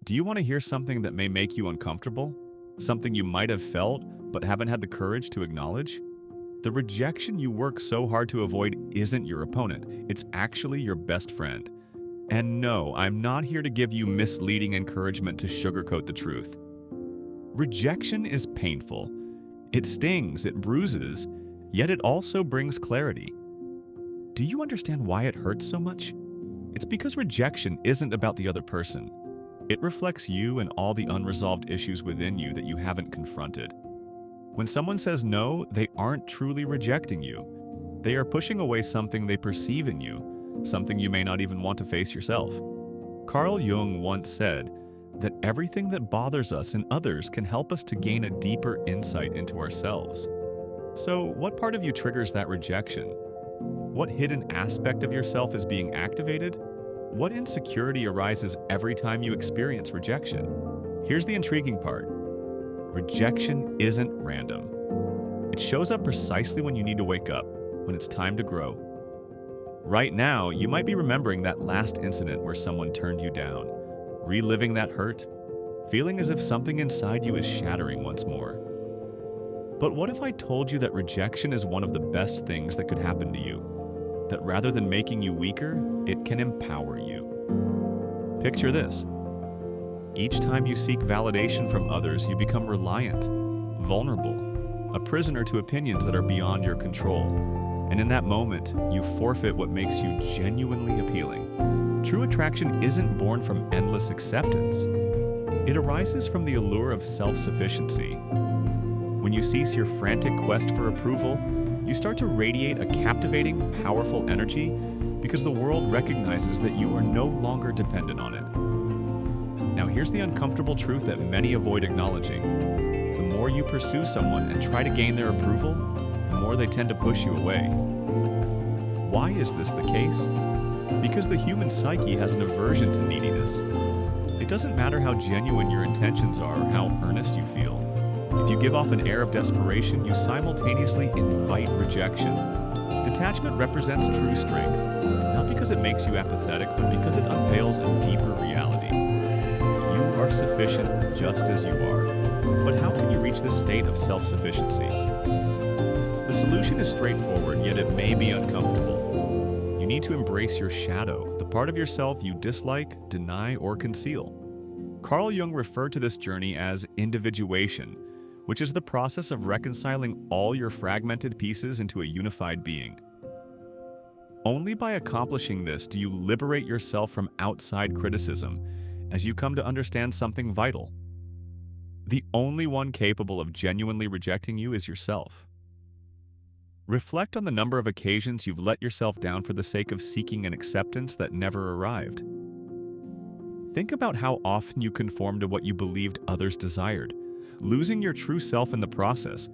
Do you want to hear something that may make you uncomfortable? Something you might have felt but haven't had the courage to acknowledge? The rejection you work so hard to avoid isn't your opponent, it's actually your best friend. And no, I'm not here to give you misleading encouragement to sugarcoat the truth. Rejection is painful. It stings, it bruises, yet it also brings clarity. Do you understand why it hurts so much? It's because rejection isn't about the other person. It reflects you and all the unresolved issues within you that you haven't confronted. When someone says no, they aren't truly rejecting you. They are pushing away something they perceive in you, something you may not even want to face yourself. Carl Jung once said that everything that bothers us in others can help us to gain a deeper insight into ourselves. So, what part of you triggers that rejection? What hidden aspect of yourself is being activated? What insecurity arises every time you experience rejection? Here's the intriguing part. Rejection isn't random. It shows up precisely when you need to wake up, when it's time to grow. Right now, you might be remembering that last incident where someone turned you down, reliving that hurt, feeling as if something inside you is shattering once more. But what if I told you that rejection is one of the best things that could happen to you? That rather than making you weaker, it can empower you. Picture this. Each time you seek validation from others, you become reliant, vulnerable, a prisoner to opinions that are beyond your control. And in that moment, you forfeit what makes you genuinely appealing. True attraction isn't born from endless acceptance. It arises from the allure of self-sufficiency. When you cease your frantic quest for approval, you start to radiate a captivating, powerful energy because the world recognizes that you are no longer dependent on it. Now here's the uncomfortable truth that many avoid acknowledging. The more you pursue someone and try to gain their approval, the more they tend to push you away. Why is this the case? Because the human psyche has an aversion to neediness. It doesn't matter how genuine your intentions are or how earnest you feel. If you give off an air of desperation, you simultaneously invite rejection. Detachment represents true strength, not because it makes you apathetic, but because it unveils a deeper reality. You are sufficient just as you are. But how can you reach this state of self-sufficiency? The solution is straightforward, yet it may be uncomfortable. You need to embrace your shadow, the part of yourself you dislike, deny, or conceal. Carl Jung referred to this journey as individuation, which is the process of reconciling all your fragmented pieces into a unified being. Only by accomplishing this do you liberate yourself from outside criticism as you come to understand something vital. The only one capable of genuinely rejecting you is yourself. Reflect on the number of occasions you've let yourself down for the sake of seeking an acceptance that never arrived. Think about how often you conformed to what you believed others desired, losing your true self in the process,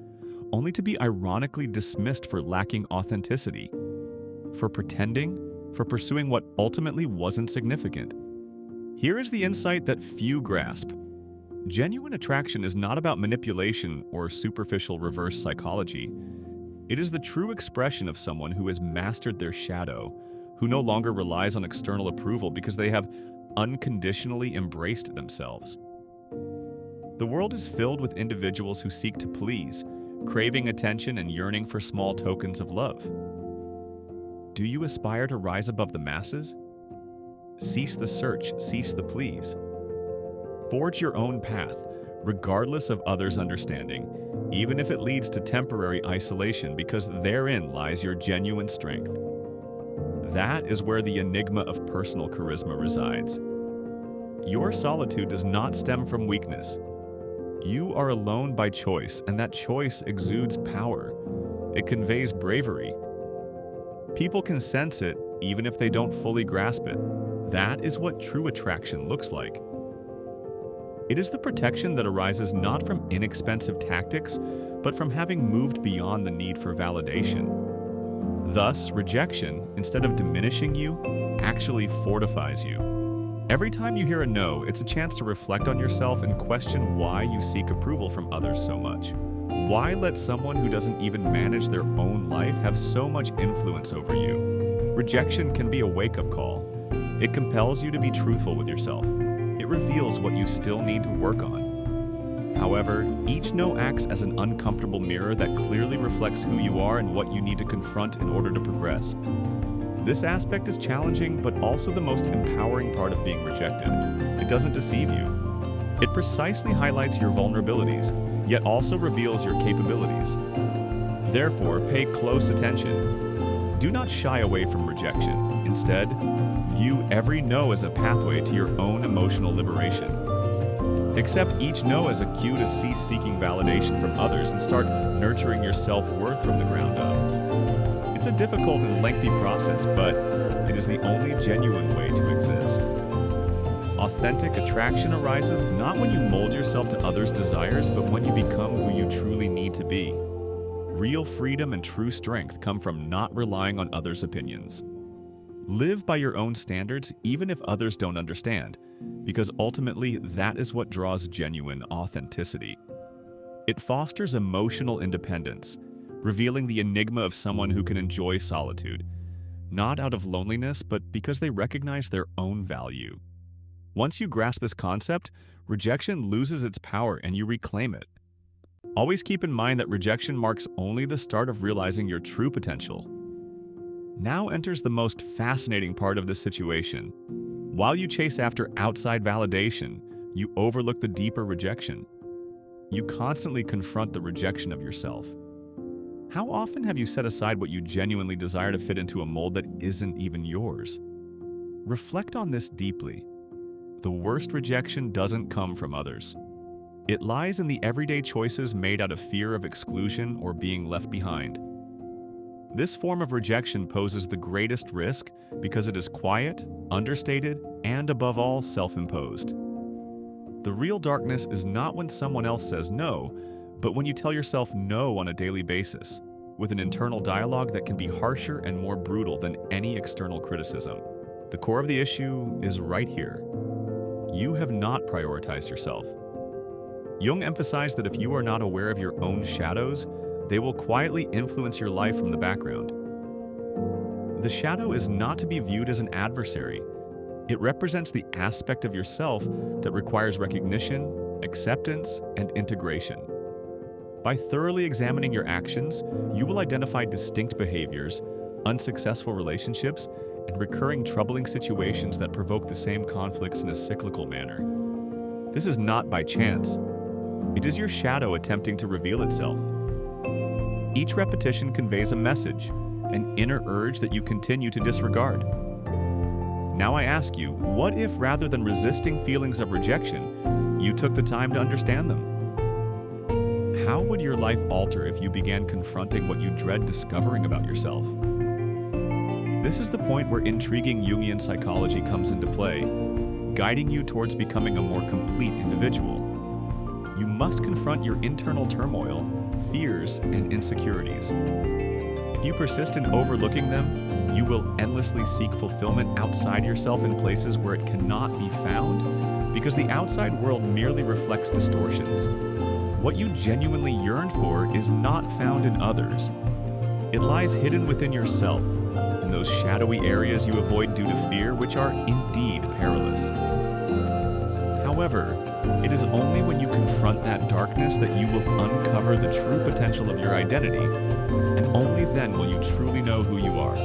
only to be ironically dismissed for lacking authenticity, for pretending, for pursuing what ultimately wasn't significant. Here is the insight that few grasp. Genuine attraction is not about manipulation or superficial reverse psychology. It is the true expression of someone who has mastered their shadow, who no longer relies on external approval because they have unconditionally embraced themselves. The world is filled with individuals who seek to please, craving attention and yearning for small tokens of love. Do you aspire to rise above the masses? Cease the search, cease the please. Forge your own path, regardless of others' understanding, even if it leads to temporary isolation, because therein lies your genuine strength. That is where the enigma of personal charisma resides. Your solitude does not stem from weakness. You are alone by choice, and that choice exudes power. It conveys bravery. People can sense it, even if they don't fully grasp it. That is what true attraction looks like. It is the protection that arises not from inexpensive tactics, but from having moved beyond the need for validation. Thus, rejection, instead of diminishing you, actually fortifies you. Every time you hear a no, it's a chance to reflect on yourself and question why you seek approval from others so much. Why let someone who doesn't even manage their own life have so much influence over you? Rejection can be a wake-up call. It compels you to be truthful with yourself. It reveals what you still need to work on. However, each no acts as an uncomfortable mirror that clearly reflects who you are and what you need to confront in order to progress. This aspect is challenging, but also the most empowering part of being rejected. It doesn't deceive you. It precisely highlights your vulnerabilities, yet also reveals your capabilities. Therefore, pay close attention. Do not shy away from rejection. Instead, view every no as a pathway to your own emotional liberation. Accept each no as a cue to cease seeking validation from others and start nurturing your self-worth from the ground up. It's a difficult and lengthy process, but it is the only genuine way to exist. Authentic attraction arises not when you mold yourself to others' desires, but when you become who you truly need to be. Real freedom and true strength come from not relying on others' opinions. Live by your own standards, even if others don't understand, because ultimately that is what draws genuine authenticity. It fosters emotional independence, revealing the enigma of someone who can enjoy solitude, not out of loneliness, but because they recognize their own value. Once you grasp this concept, rejection loses its power and you reclaim it. Always keep in mind that rejection marks only the start of realizing your true potential. Now enters the most fascinating part of this situation. While you chase after outside validation, you overlook the deeper rejection. You constantly confront the rejection of yourself. How often have you set aside what you genuinely desire to fit into a mold that isn't even yours? Reflect on this deeply. The worst rejection doesn't come from others. It lies in the everyday choices made out of fear of exclusion or being left behind. This form of rejection poses the greatest risk because it is quiet, understated, and above all, self-imposed. The real darkness is not when someone else says no, but when you tell yourself no on a daily basis, with an internal dialogue that can be harsher and more brutal than any external criticism. The core of the issue is right here. You have not prioritized yourself. Jung emphasized that if you are not aware of your own shadows, they will quietly influence your life from the background. The shadow is not to be viewed as an adversary. It represents the aspect of yourself that requires recognition, acceptance, and integration. By thoroughly examining your actions, you will identify distinct behaviors, unsuccessful relationships, and recurring troubling situations that provoke the same conflicts in a cyclical manner. This is not by chance. It is your shadow attempting to reveal itself. Each repetition conveys a message, an inner urge that you continue to disregard. Now I ask you, what if rather than resisting feelings of rejection, you took the time to understand them? How would your life alter if you began confronting what you dread discovering about yourself? This is the point where intriguing Jungian psychology comes into play, guiding you towards becoming a more complete individual. You must confront your internal turmoil, fears, and insecurities. If you persist in overlooking them, you will endlessly seek fulfillment outside yourself in places where it cannot be found, because the outside world merely reflects distortions. What you genuinely yearn for is not found in others. It lies hidden within yourself, in those shadowy areas you avoid due to fear, which are indeed perilous. However, it is only when you confront that darkness that you will uncover the true potential of your identity, and only then will you truly know who you are.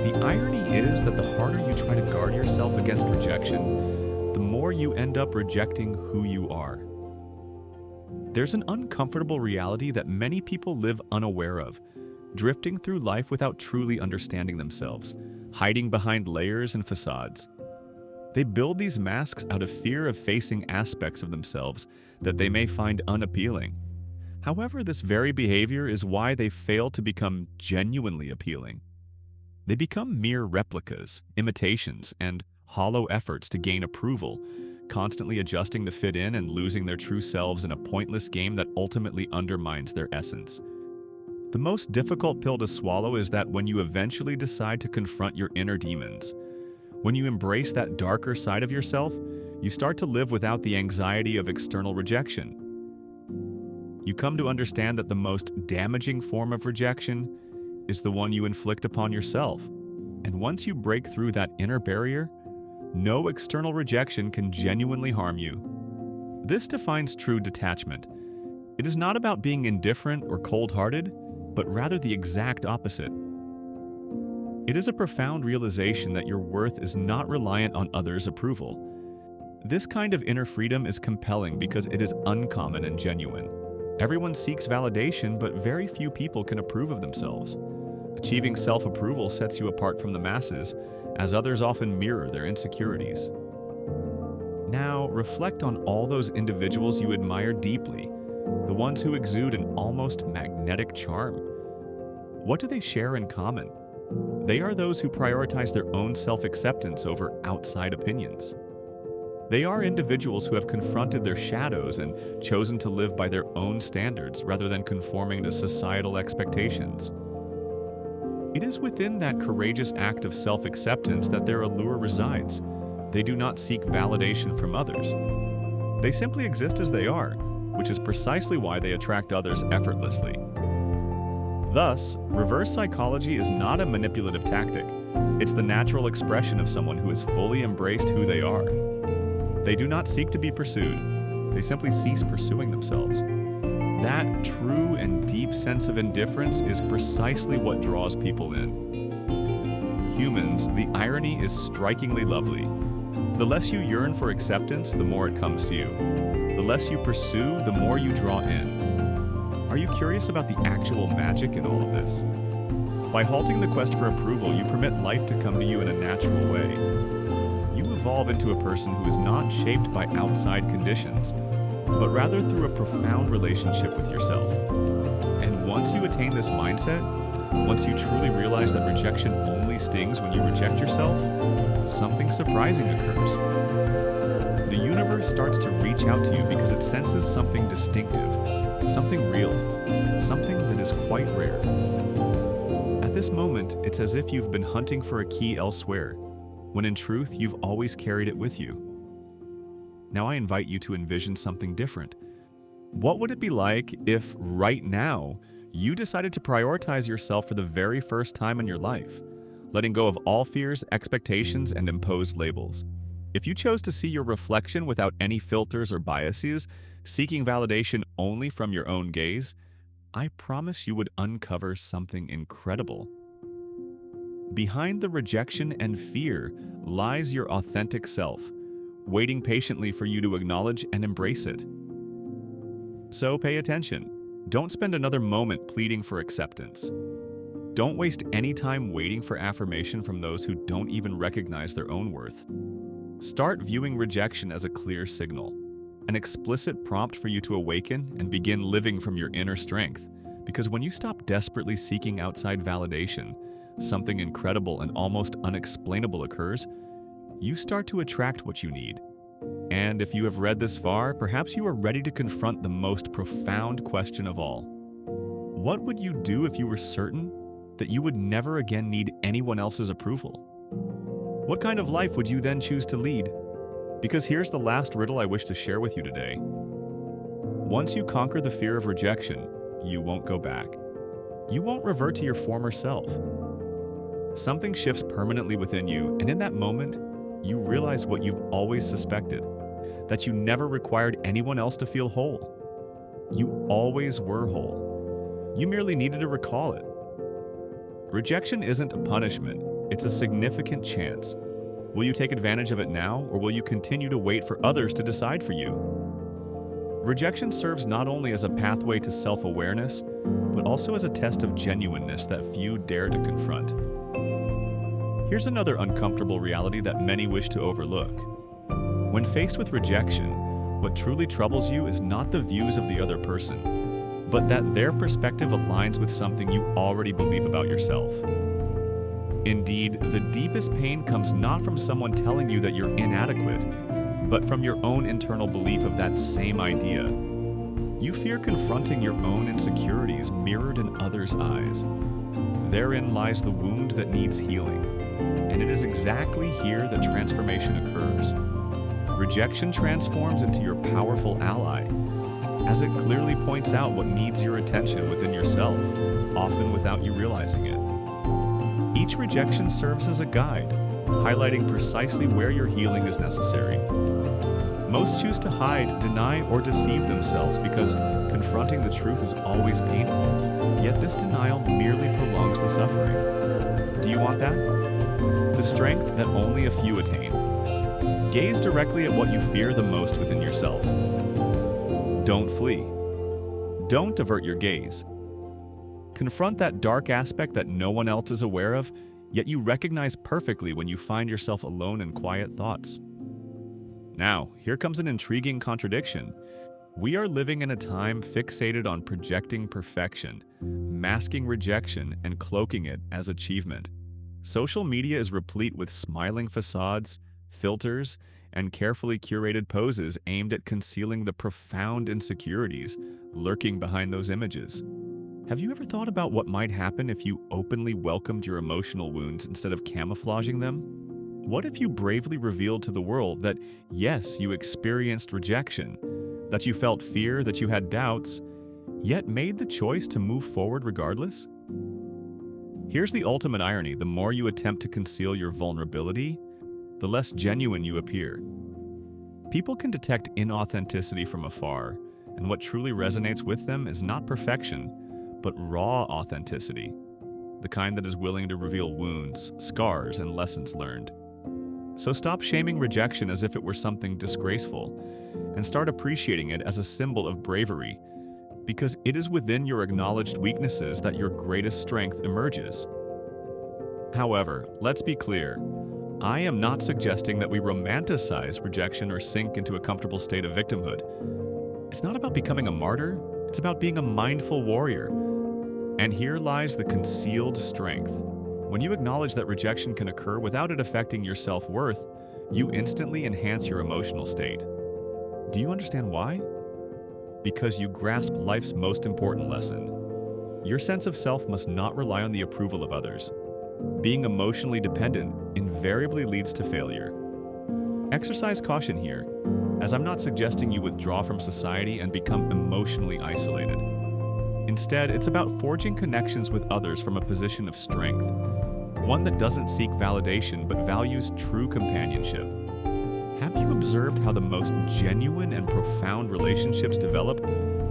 The irony is that the harder you try to guard yourself against rejection, the more you end up rejecting who you are. There's an uncomfortable reality that many people live unaware of, drifting through life without truly understanding themselves, hiding behind layers and facades. They build these masks out of fear of facing aspects of themselves that they may find unappealing. However, this very behavior is why they fail to become genuinely appealing. They become mere replicas, imitations, and hollow efforts to gain approval, constantly adjusting to fit in and losing their true selves in a pointless game that ultimately undermines their essence. The most difficult pill to swallow is that when you eventually decide to confront your inner demons, when you embrace that darker side of yourself, you start to live without the anxiety of external rejection. You come to understand that the most damaging form of rejection is the one you inflict upon yourself. And once you break through that inner barrier, No external rejection can genuinely harm you. This defines true detachment. It is not about being indifferent or cold-hearted, but rather the exact opposite. It is a profound realization that your worth is not reliant on others' approval. This kind of inner freedom is compelling because it is uncommon and genuine. Everyone seeks validation, but very few people can approve of themselves. Achieving self-approval sets you apart from the masses, as others often mirror their insecurities. Now, reflect on all those individuals you admire deeply, the ones who exude an almost magnetic charm. What do they share in common? They are those who prioritize their own self-acceptance over outside opinions. They are individuals who have confronted their shadows and chosen to live by their own standards rather than conforming to societal expectations. It is within that courageous act of self-acceptance that their allure resides. They do not seek validation from others. They simply exist as they are, which is precisely why they attract others effortlessly. Thus, reverse psychology is not a manipulative tactic. It's the natural expression of someone who has fully embraced who they are. They do not seek to be pursued. They simply cease pursuing themselves. That true and deep sense of indifference is precisely what draws people in. Humans, the irony is strikingly lovely. The less you yearn for acceptance, the more it comes to you. The less you pursue, the more you draw in. Are you curious about the actual magic in all of this? By halting the quest for approval, you permit life to come to you in a natural way. You evolve into a person who is not shaped by outside conditions, but rather through a profound relationship with yourself. And once you attain this mindset, once you truly realize that rejection only stings when you reject yourself, something surprising occurs. The universe starts to reach out to you because it senses something distinctive, something real, something that is quite rare. At this moment, it's as if you've been hunting for a key elsewhere, when in truth, you've always carried it with you. Now I invite you to envision something different. What would it be like if, right now, you decided to prioritize yourself for the very first time in your life, letting go of all fears, expectations, and imposed labels? If you chose to see your reflection without any filters or biases, seeking validation only from your own gaze, I promise you would uncover something incredible. Behind the rejection and fear lies your authentic self, waiting patiently for you to acknowledge and embrace it. So pay attention. Don't spend another moment pleading for acceptance. Don't waste any time waiting for affirmation from those who don't even recognize their own worth. Start viewing rejection as a clear signal, an explicit prompt for you to awaken and begin living from your inner strength. Because when you stop desperately seeking outside validation, something incredible and almost unexplainable occurs. You start to attract what you need. And if you have read this far, perhaps you are ready to confront the most profound question of all. What would you do if you were certain that you would never again need anyone else's approval? What kind of life would you then choose to lead? Because here's the last riddle I wish to share with you today. Once you conquer the fear of rejection, you won't go back. You won't revert to your former self. Something shifts permanently within you, and in that moment, you realize what you've always suspected, that you never required anyone else to feel whole. You always were whole. You merely needed to recall it. Rejection isn't a punishment, it's a significant chance. Will you take advantage of it now, or will you continue to wait for others to decide for you? Rejection serves not only as a pathway to self-awareness, but also as a test of genuineness that few dare to confront. Here's another uncomfortable reality that many wish to overlook. When faced with rejection, what truly troubles you is not the views of the other person, but that their perspective aligns with something you already believe about yourself. Indeed, the deepest pain comes not from someone telling you that you're inadequate, but from your own internal belief of that same idea. You fear confronting your own insecurities mirrored in others' eyes. Therein lies the wound that needs healing, and it is exactly here that transformation occurs. Rejection transforms into your powerful ally, as it clearly points out what needs your attention within yourself, often without you realizing it. Each rejection serves as a guide, highlighting precisely where your healing is necessary. Most choose to hide, deny, or deceive themselves because confronting the truth is always painful, yet this denial merely prolongs the suffering. Do you want that? The strength that only a few attain. Gaze directly at what you fear the most within yourself. Don't flee. Don't divert your gaze. Confront that dark aspect that no one else is aware of, yet you recognize perfectly when you find yourself alone in quiet thoughts. Now, here comes an intriguing contradiction. We are living in a time fixated on projecting perfection, masking rejection, and cloaking it as achievement. Social media is replete with smiling facades, filters, and carefully curated poses aimed at concealing the profound insecurities lurking behind those images. Have you ever thought about what might happen if you openly welcomed your emotional wounds instead of camouflaging them? What if you bravely revealed to the world that, yes, you experienced rejection, that you felt fear, that you had doubts, yet made the choice to move forward regardless? Here's the ultimate irony: the more you attempt to conceal your vulnerability, the less genuine you appear. People can detect inauthenticity from afar, and what truly resonates with them is not perfection, but raw authenticity, the kind that is willing to reveal wounds, scars, and lessons learned. So stop shaming rejection as if it were something disgraceful, and start appreciating it as a symbol of bravery, because it is within your acknowledged weaknesses that your greatest strength emerges. However, let's be clear. I am not suggesting that we romanticize rejection or sink into a comfortable state of victimhood. It's not about becoming a martyr, it's about being a mindful warrior. And here lies the concealed strength. When you acknowledge that rejection can occur without it affecting your self-worth, you instantly enhance your emotional state. Do you understand why? Because you grasp life's most important lesson. Your sense of self must not rely on the approval of others. Being emotionally dependent invariably leads to failure. Exercise caution here, as I'm not suggesting you withdraw from society and become emotionally isolated. Instead, it's about forging connections with others from a position of strength, one that doesn't seek validation but values true companionship. Have you observed how the most genuine and profound relationships develop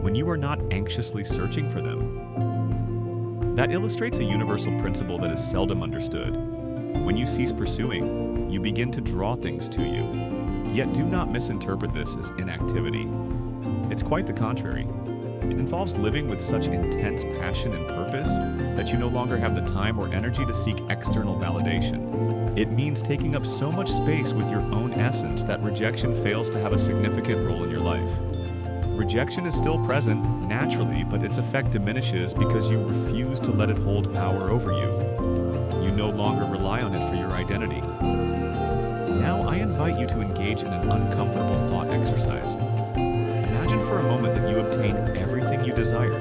when you are not anxiously searching for them? That illustrates a universal principle that is seldom understood. When you cease pursuing, you begin to draw things to you. Yet do not misinterpret this as inactivity. It's quite the contrary. It involves living with such intense passion and purpose that you no longer have the time or energy to seek external validation. It means taking up so much space with your own essence that rejection fails to have a significant role in your life. Rejection is still present, naturally, but its effect diminishes because you refuse to let it hold power over you. You no longer rely on it for your identity. Now I invite you to engage in an uncomfortable thought exercise. Imagine for a moment that you obtain everything you desire,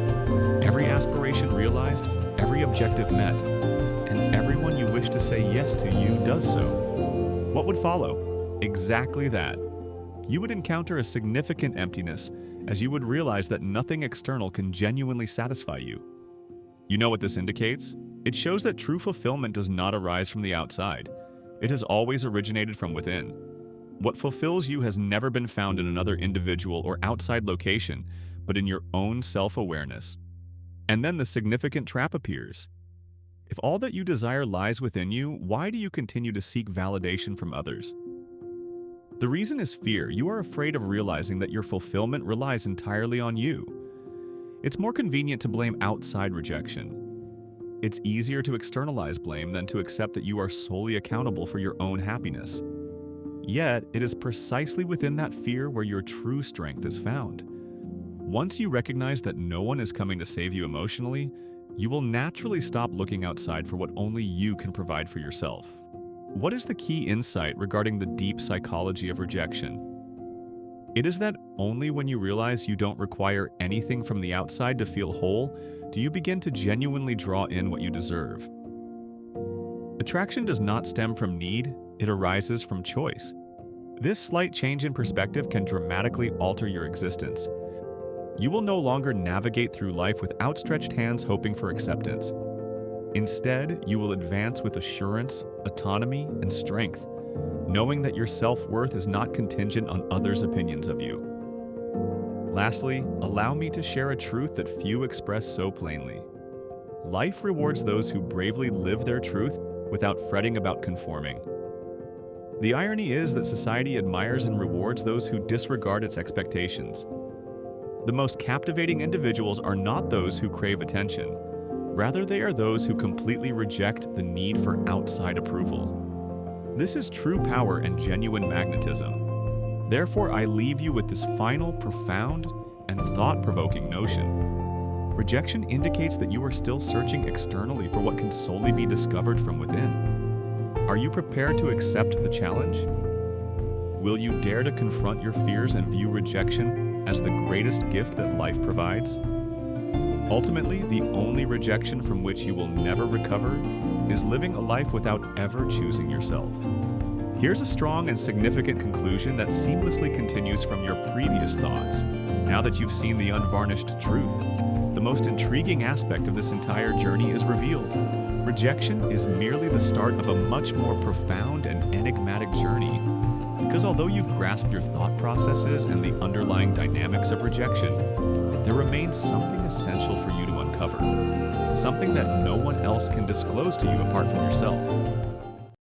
every aspiration realized, every objective met, and everyone you wish to say yes to you does so. What would follow? Exactly that. You would encounter a significant emptiness as you would realize that nothing external can genuinely satisfy you. You know what this indicates? It shows that true fulfillment does not arise from the outside. It has always originated from within. What fulfills you has never been found in another individual or outside location, but in your own self-awareness. And then the significant trap appears. If all that you desire lies within you, why do you continue to seek validation from others? The reason is fear. You are afraid of realizing that your fulfillment relies entirely on you. It's more convenient to blame outside rejection. It's easier to externalize blame than to accept that you are solely accountable for your own happiness. Yet, it is precisely within that fear where your true strength is found. Once you recognize that no one is coming to save you emotionally, you will naturally stop looking outside for what only you can provide for yourself. What is the key insight regarding the deep psychology of rejection? It is that only when you realize you don't require anything from the outside to feel whole, do you begin to genuinely draw in what you deserve. Attraction does not stem from need, it arises from choice. This slight change in perspective can dramatically alter your existence. You will no longer navigate through life with outstretched hands hoping for acceptance. Instead, you will advance with assurance, autonomy, and strength, knowing that your self-worth is not contingent on others' opinions of you. Lastly, allow me to share a truth that few express so plainly. Life rewards those who bravely live their truth without fretting about conforming. The irony is that society admires and rewards those who disregard its expectations. The most captivating individuals are not those who crave attention. Rather, they are those who completely reject the need for outside approval. This is true power and genuine magnetism. Therefore, I leave you with this final, profound, and thought-provoking notion. Rejection indicates that you are still searching externally for what can solely be discovered from within. Are you prepared to accept the challenge? Will you dare to confront your fears and view rejection as the greatest gift that life provides? Ultimately, the only rejection from which you will never recover is living a life without ever choosing yourself. Here's a strong and significant conclusion that seamlessly continues from your previous thoughts, now that you've seen the unvarnished truth. The most intriguing aspect of this entire journey is revealed. Rejection is merely the start of a much more profound and enigmatic journey, because although you've grasped your thought processes and the underlying dynamics of rejection, there remains something essential for you to uncover, something that no one else can disclose to you apart from yourself.